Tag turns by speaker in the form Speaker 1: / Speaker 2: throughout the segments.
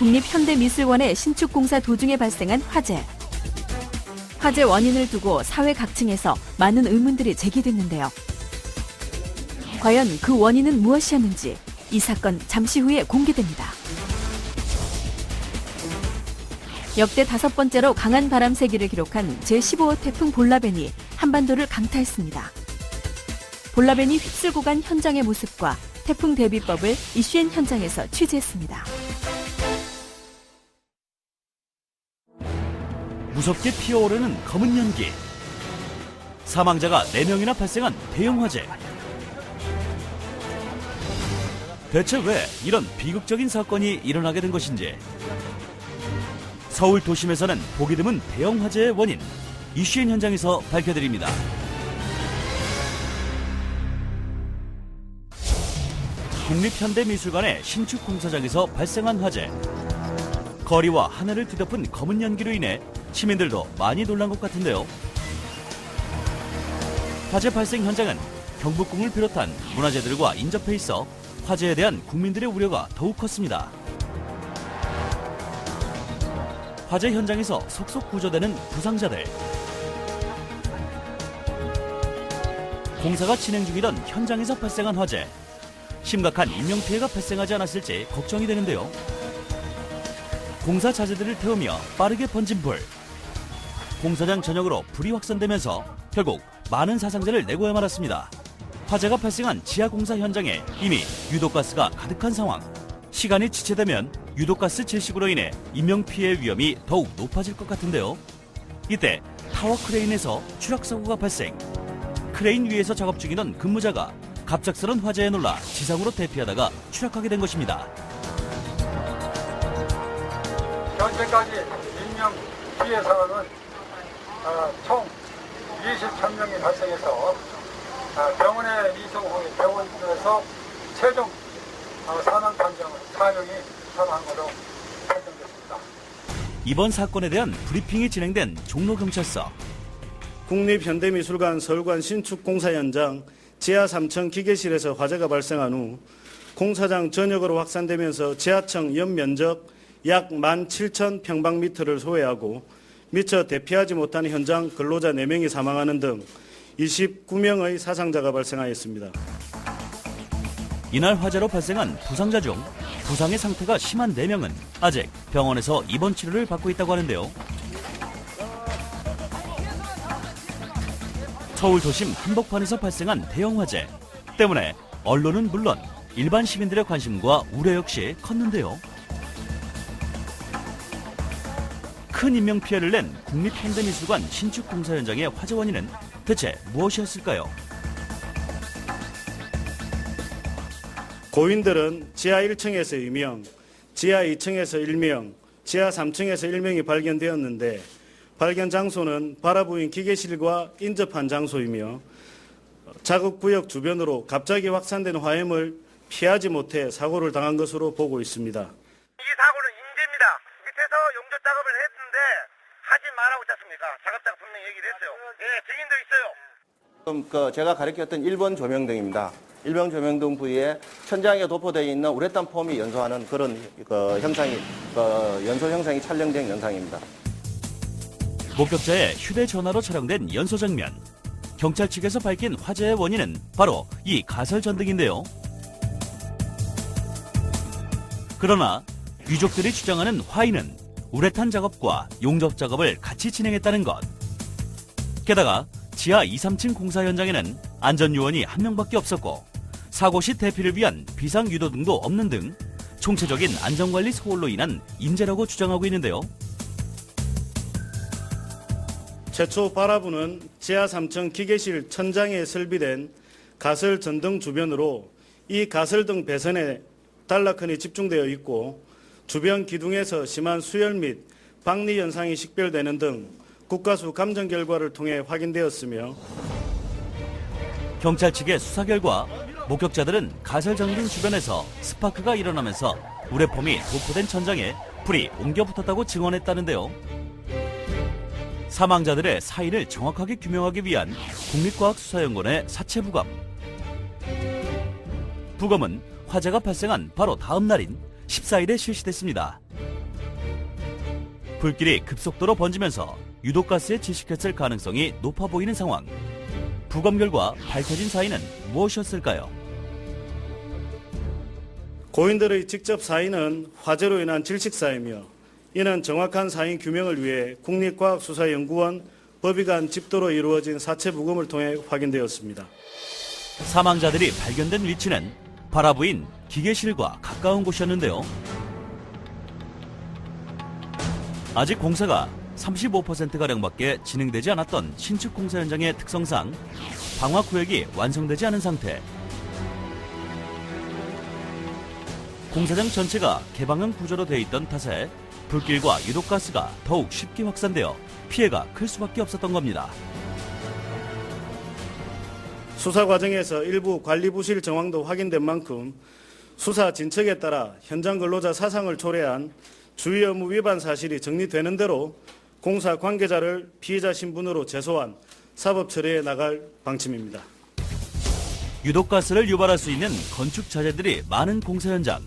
Speaker 1: 국립현대미술관의 신축공사 도중에 발생한 화재. 화재 원인을 두고 사회 각층에서 많은 의문들이 제기됐는데요. 과연 그 원인은 무엇이었는지 이 사건 잠시 후에 공개됩니다. 역대 5번째로 강한 바람 세기를 기록한 제15호 태풍 볼라벤이 한반도를 강타했습니다. 볼라벤이 휩쓸고 간 현장의 모습과 태풍 대비법을 이슈엔 현장에서 취재했습니다.
Speaker 2: 무섭게 피어오르는 검은 연기. 사망자가 4명이나 발생한 대형 화재. 대체 왜 이런 비극적인 사건이 일어나게 된 것인지. 서울 도심에서는 보기 드문 대형 화재의 원인, 이슈엔 현장에서 밝혀드립니다. 국립현대미술관의 신축 공사장에서 발생한 화재. 거리와 하늘을 뒤덮은 검은 연기로 인해 시민들도 많이 놀란 것 같은데요. 화재 발생 현장은 경복궁을 비롯한 문화재들과 인접해 있어 화재에 대한 국민들의 우려가 더욱 컸습니다. 화재 현장에서 속속 구조되는 부상자들. 공사가 진행 중이던 현장에서 발생한 화재. 심각한 인명피해가 발생하지 않았을지 걱정이 되는데요. 공사 자재들을 태우며 빠르게 번진 불. 공사장 전역으로 불이 확산되면서 결국 많은 사상자를 내고야 말았습니다. 화재가 발생한 지하공사 현장에 이미 유독가스가 가득한 상황. 시간이 지체되면 유독가스 질식으로 인해 인명피해 위험이 더욱 높아질 것 같은데요. 이때 타워 크레인에서 추락사고가 발생. 크레인 위에서 작업 중이던 근무자가 갑작스런 화재에 놀라 지상으로 대피하다가 추락하게 된 것입니다.
Speaker 3: 현재까지 인명 피해 사고는 총 23명이 발생해서 병원에 이송 후에 병원에서 최종 사망 판정은 4명이 사망한 것으로 판정됐습니다.
Speaker 2: 이번 사건에 대한 브리핑이 진행된 종로경찰서.
Speaker 4: 국립현대미술관 서울관 신축공사 현장 지하 3층 기계실에서 화재가 발생한 후 공사장 전역으로 확산되면서 지하층 연면적 약 17,000평방미터를 소외하고 미처 대피하지 못한 현장 근로자 4명이 사망하는 등 29명의 사상자가 발생하였습니다.
Speaker 2: 이날 화재로 발생한 부상자 중 부상의 상태가 심한 4명은 아직 병원에서 입원 치료를 받고 있다고 하는데요. 서울 도심 한복판에서 발생한 대형 화재 때문에 언론은 물론 일반 시민들의 관심과 우려 역시 컸는데요. 큰 인명피해를 낸 국립현대미술관 신축공사 현장의 화재 원인은 대체 무엇이었을까요?
Speaker 4: 고인들은 지하 1층에서 2명, 지하 2층에서 1명, 지하 3층에서 1명이 발견되었는데 발견 장소는 바라보인 기계실과 인접한 장소이며 작업구역 주변으로 갑자기 확산된 화염을 피하지 못해 사고를 당한 것으로 보고 있습니다.
Speaker 5: 이 사고는 인재입니다. 밑에서 용접 작업을 했는데 하지 말라고 했습니까? 작업자가 분명히 얘기를 했어요. 예, 증인도 있어요.
Speaker 6: 제가 가리켰던 1번 조명등입니다. 1번 조명등 부위에 천장에 도포되어 있는 우레탄 폼이 연소하는 그런 연소 형상이 촬영된 영상입니다.
Speaker 2: 목격자의 휴대전화로 촬영된 연소 장면. 경찰 측에서 밝힌 화재의 원인은 바로 이 가설 전등인데요. 그러나 유족들이 주장하는 화인은 우레탄 작업과 용접 작업을 같이 진행했다는 것. 게다가 지하 2, 3층 공사 현장에는 안전요원이 1명밖에 없었고 사고 시 대피를 위한 비상유도등도 없는 등 총체적인 안전관리 소홀로 인한 인재라고 주장하고 있는데요.
Speaker 4: 최초 바라보는 지하 3층 기계실 천장에 설비된 가설 전등 주변으로 이 가설등 배선에 단락흔이 집중되어 있고 주변 기둥에서 심한 수열 및 박리 현상이 식별되는 등 국가수 감정 결과를 통해 확인되었으며
Speaker 2: 경찰 측의 수사 결과 목격자들은 가설 전등 주변에서 스파크가 일어나면서 우레폼이 도포된 천장에 불이 옮겨 붙었다고 증언했다는데요. 사망자들의 사인을 정확하게 규명하기 위한 국립과학수사연구원의 사체 부검. 부검은 화재가 발생한 바로 다음 날인 14일에 실시됐습니다. 불길이 급속도로 번지면서 유독가스에 질식했을 가능성이 높아 보이는 상황. 부검 결과 밝혀진 사인은 무엇이었을까요?
Speaker 4: 고인들의 직접 사인은 화재로 인한 질식사이며 이는 정확한 사인 규명을 위해 국립과학수사연구원 법의관 집도로 이루어진 사체 부검을 통해 확인되었습니다.
Speaker 2: 사망자들이 발견된 위치는 바라보인 기계실과 가까운 곳이었는데요. 아직 공사가 35%가량밖에 진행되지 않았던 신축 공사 현장의 특성상 방화 구역이 완성되지 않은 상태. 공사장 전체가 개방형 구조로 되어 있던 탓에 불길과 유독가스가 더욱 쉽게 확산되어 피해가 클 수밖에 없었던 겁니다.
Speaker 4: 수사 과정에서 일부 관리 부실 정황도 확인된 만큼 수사 진척에 따라 현장 근로자 사상을 초래한 주의 의무 위반 사실이 정리되는 대로 공사 관계자를 피해자 신분으로 제소한 사법 처리해 나갈 방침입니다.
Speaker 2: 유독가스를 유발할 수 있는 건축 자재들이 많은 공사 현장.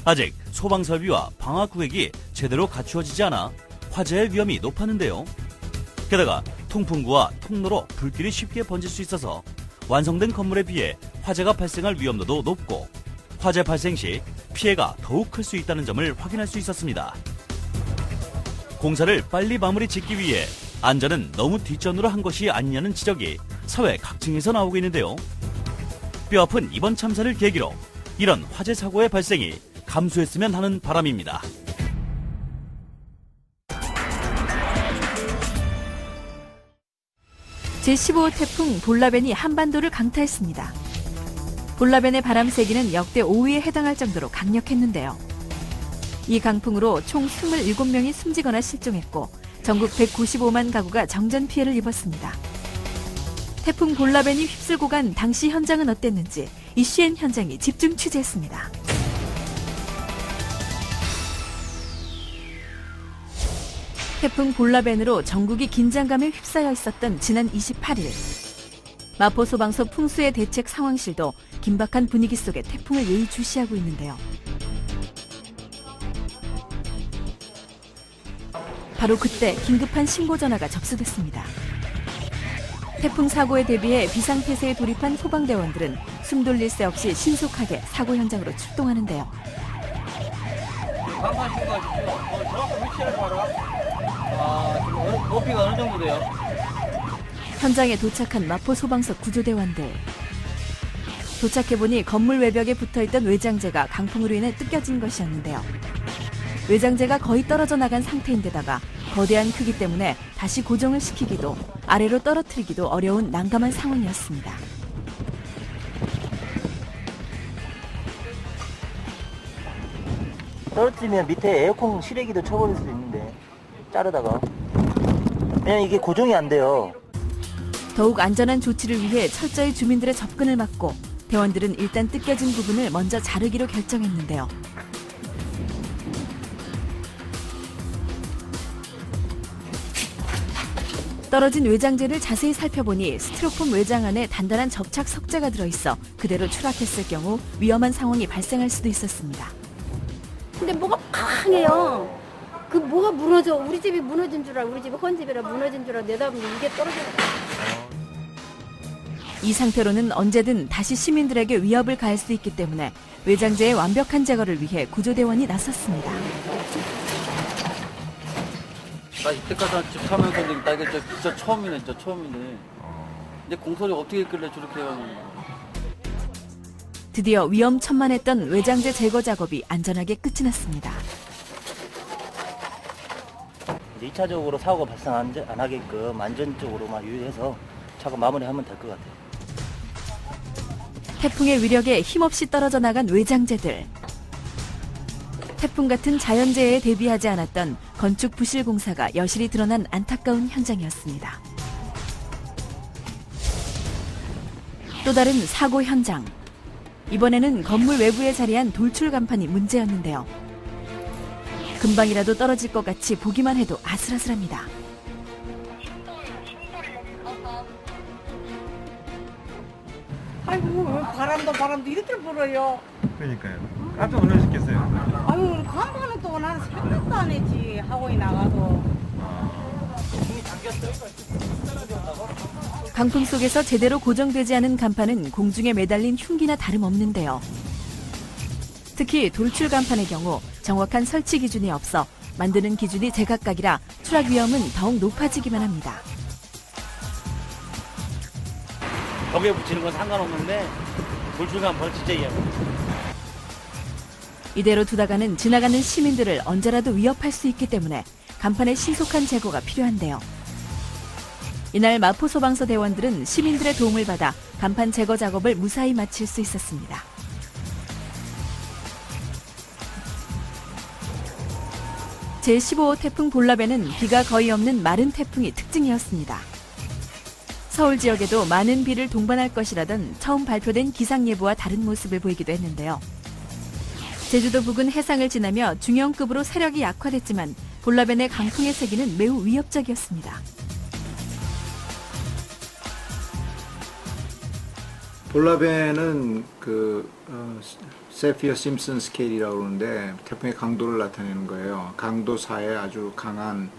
Speaker 2: 아직 소방 설비와 방화 구획이 제대로 갖추어지지 않아 화재의 위험이 높았는데요. 게다가 통풍구와 통로로 불길이 쉽게 번질 수 있어서 완성된 건물에 비해 화재가 발생할 위험도도 높고 화재 발생 시 피해가 더욱 클 수 있다는 점을 확인할 수 있었습니다. 공사를 빨리 마무리 짓기 위해 안전은 너무 뒷전으로 한 것이 아니냐는 지적이 사회 각층에서 나오고 있는데요. 뼈아픈 이번 참사를 계기로 이런 화재 사고의 발생이 감소했으면 하는 바람입니다.
Speaker 1: 제15호 태풍 볼라벤이 한반도를 강타했습니다. 볼라벤의 바람 세기는 역대 5위에 해당할 정도로 강력했는데요. 이 강풍으로 총 27명이 숨지거나 실종했고 전국 195만 가구가 정전 피해를 입었습니다. 태풍 볼라벤이 휩쓸고 간 당시 현장은 어땠는지 이슈엔 현장이 집중 취재했습니다. 태풍 볼라벤으로 전국이 긴장감에 휩싸여 있었던 지난 28일. 마포소방서 풍수해 대책 상황실도 긴박한 분위기 속에 태풍을 예의주시하고 있는데요. 바로 그때 긴급한 신고 전화가 접수됐습니다. 태풍 사고에 대비해 비상태세에 돌입한 소방대원들은 숨돌릴 새 없이 신속하게 사고 현장으로 출동하는데요.
Speaker 7: 방산 신고가 지금 정확한 위치를 봐라. 지금 높이가 어느 정도 돼요?
Speaker 1: 현장에 도착한 마포소방서 구조대원들. 도착해보니 건물 외벽에 붙어있던 외장재가 강풍으로 인해 뜯겨진 것이었는데요. 외장재가 거의 떨어져 나간 상태인데다가 거대한 크기 때문에 다시 고정을 시키기도 아래로 떨어뜨리기도 어려운 난감한 상황이었습니다.
Speaker 7: 떨어뜨리면 밑에 에어컨 실외기도 쳐버릴 수도 있는데 자르다가 왜냐면 이게 고정이 안 돼요.
Speaker 1: 더욱 안전한 조치를 위해 철저히 주민들의 접근을 막고 대원들은 일단 뜯겨진 부분을 먼저 자르기로 결정했는데요. 떨어진 외장재를 자세히 살펴보니 스티로폼 외장 안에 단단한 접착 석재가 들어있어 그대로 추락했을 경우 위험한 상황이 발생할 수도 있었습니다.
Speaker 8: 근데 뭐가 강해요. 그 뭐가 무너져. 우리 집이 무너진 줄 알아. 우리 집이 헌집이라 무너진 줄 알아. 내다보면 이게 떨어져.
Speaker 1: 이 상태로는 언제든 다시 시민들에게 위협을 가할 수 있기 때문에 외장재의 완벽한 제거를 위해 구조대원이 나섰습니다.
Speaker 9: 나 이때까지 집 사면서 나 이게 진짜 처음이네, 진짜 처음이네. 근데 공소리 어떻게 했길래 저렇게 해요?
Speaker 1: 드디어 위험천만했던 외장재 제거 작업이 안전하게 끝이 났습니다.
Speaker 7: 이제 2차적으로 사고가 발생 안 하게끔 안전적으로만 유의해서 작업 마무리하면 될 것 같아요.
Speaker 1: 태풍의 위력에 힘없이 떨어져 나간 외장재들. 태풍 같은 자연재해에 대비하지 않았던 건축 부실 공사가 여실히 드러난 안타까운 현장이었습니다. 또 다른 사고 현장. 이번에는 건물 외부에 자리한 돌출 간판이 문제였는데요. 금방이라도 떨어질 것 같이 보기만 해도 아슬아슬합니다.
Speaker 10: 아이고 바람도 이렇게 불어요.
Speaker 11: 그러니까요.
Speaker 10: 깜짝 놀라셨겠어요.
Speaker 11: 아유, 간판은 또 난 생각도 안 했지. 하고이 나가도.
Speaker 1: 강풍 속에서 제대로 고정되지 않은 간판은 공중에 매달린 흉기나 다름없는데요. 특히 돌출 간판의 경우 정확한 설치 기준이 없어 만드는 기준이 제각각이라 추락 위험은 더욱 높아지기만 합니다.
Speaker 7: 벽에 붙이는 건 상관없는데 돌출 간판은 진짜 이해합니다.
Speaker 1: 이대로 두다가는 지나가는 시민들을 언제라도 위협할 수 있기 때문에 간판의 신속한 제거가 필요한데요. 이날 마포소방서 대원들은 시민들의 도움을 받아 간판 제거 작업을 무사히 마칠 수 있었습니다. 제15호 태풍 볼라벤은 비가 거의 없는 마른 태풍이 특징이었습니다. 서울 지역에도 많은 비를 동반할 것이라던 처음 발표된 기상예보와 다른 모습을 보이기도 했는데요. 제주도 부근 해상을 지나며 중형급으로 세력이 약화됐지만 볼라벤의 강풍의 세기는 매우 위협적이었습니다.
Speaker 12: 볼라벤은 세피어 심슨 스케일이라고 그러는데 태풍의 강도를 나타내는 거예요. 강도 4의 아주 강한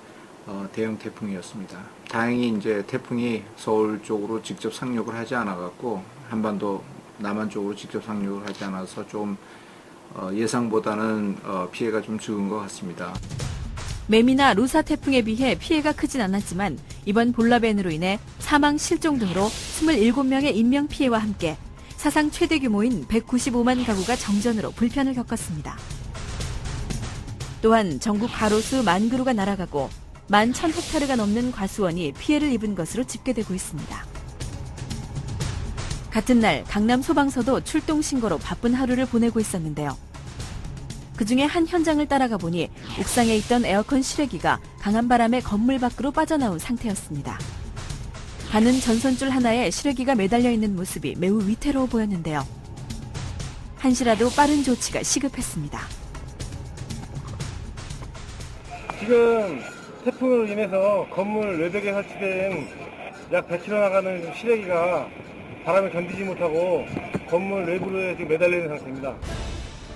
Speaker 12: 대형 태풍이었습니다. 다행히 이제 태풍이 서울 쪽으로 직접 상륙을 하지 않아갖고 한반도 남한 쪽으로 직접 상륙을 하지 않아서 좀 예상보다는 피해가 좀 적은 것 같습니다.
Speaker 1: 매미나 루사 태풍에 비해 피해가 크진 않았지만 이번 볼라벤으로 인해 사망, 실종 등으로 27명의 인명피해와 함께 사상 최대 규모인 195만 가구가 정전으로 불편을 겪었습니다. 또한 전국 가로수 10,000그루가 날아가고 11,000헥타르가 넘는 과수원이 피해를 입은 것으로 집계되고 있습니다. 같은 날 강남 소방서도 출동 신고로 바쁜 하루를 보내고 있었는데요. 그중에 한 현장을 따라가 보니 옥상에 있던 에어컨 실외기가 강한 바람에 건물 밖으로 빠져나온 상태였습니다. 가는 전선줄 하나에 실외기가 매달려 있는 모습이 매우 위태로워 보였는데요. 한시라도 빠른 조치가 시급했습니다.
Speaker 13: 지금 태풍으로 인해서 건물 외벽에 설치된 약 100km 나가는 실외기가 바람을 견디지 못하고 건물 내부로 지금 매달려 있는 상태입니다.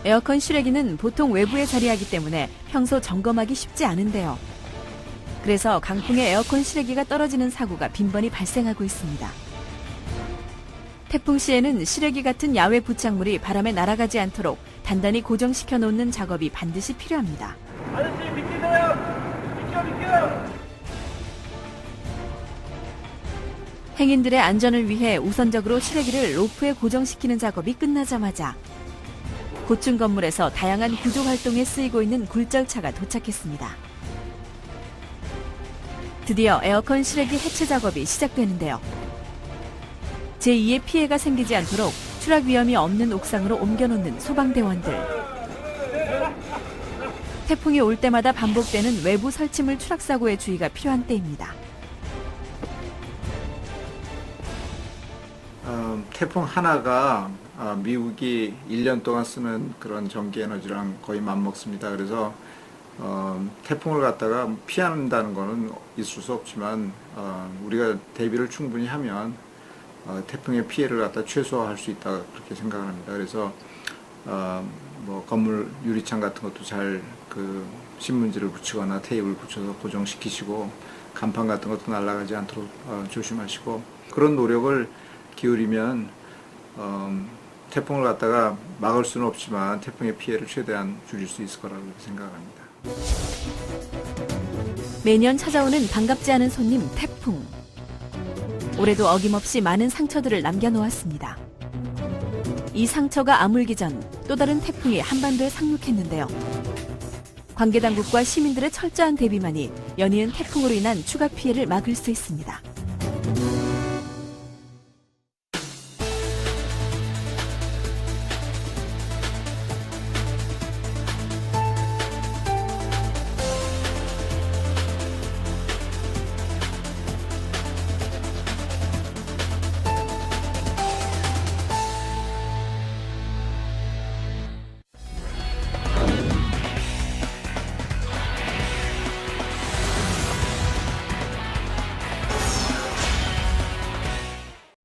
Speaker 1: 에어컨 실외기는 보통 외부에 자리하기 때문에 평소 점검하기 쉽지 않은데요. 그래서 강풍에 에어컨 실외기가 떨어지는 사고가 빈번히 발생하고 있습니다. 태풍 시에는 실외기 같은 야외 부착물이 바람에 날아가지 않도록 단단히 고정시켜 놓는 작업이 반드시 필요합니다.
Speaker 5: 아저씨 비키세요! 비켜!
Speaker 1: 행인들의 안전을 위해 우선적으로 실외기를 로프에 고정시키는 작업이 끝나자마자 고층 건물에서 다양한 구조 활동에 쓰이고 있는 굴절차가 도착했습니다. 드디어 에어컨 실외기 해체 작업이 시작되는데요. 제2의 피해가 생기지 않도록 추락 위험이 없는 옥상으로 옮겨놓는 소방대원들. 태풍이 올 때마다 반복되는 외부 설치물 추락 사고에 주의가 필요한 때입니다.
Speaker 12: 태풍 하나가 미국이 1년 동안 쓰는 그런 전기 에너지랑 거의 맞먹습니다. 그래서 태풍을 갖다가 피한다는 거는 있을 수 없지만 우리가 대비를 충분히 하면 태풍의 피해를 갖다 최소화할 수 있다 그렇게 생각을 합니다. 그래서 뭐 건물 유리창 같은 것도 잘 신문지를 붙이거나 테이프를 붙여서 고정시키시고 간판 같은 것도 날아가지 않도록 조심하시고 그런 노력을 기울이면 태풍을 갖다가 막을 수는 없지만 태풍의 피해를 최대한 줄일 수 있을 거라고 생각합니다.
Speaker 1: 매년 찾아오는 반갑지 않은 손님 태풍. 올해도 어김없이 많은 상처들을 남겨놓았습니다. 이 상처가 아물기 전 또 다른 태풍이 한반도에 상륙했는데요. 관계당국과 시민들의 철저한 대비만이 연이은 태풍으로 인한 추가 피해를 막을 수 있습니다.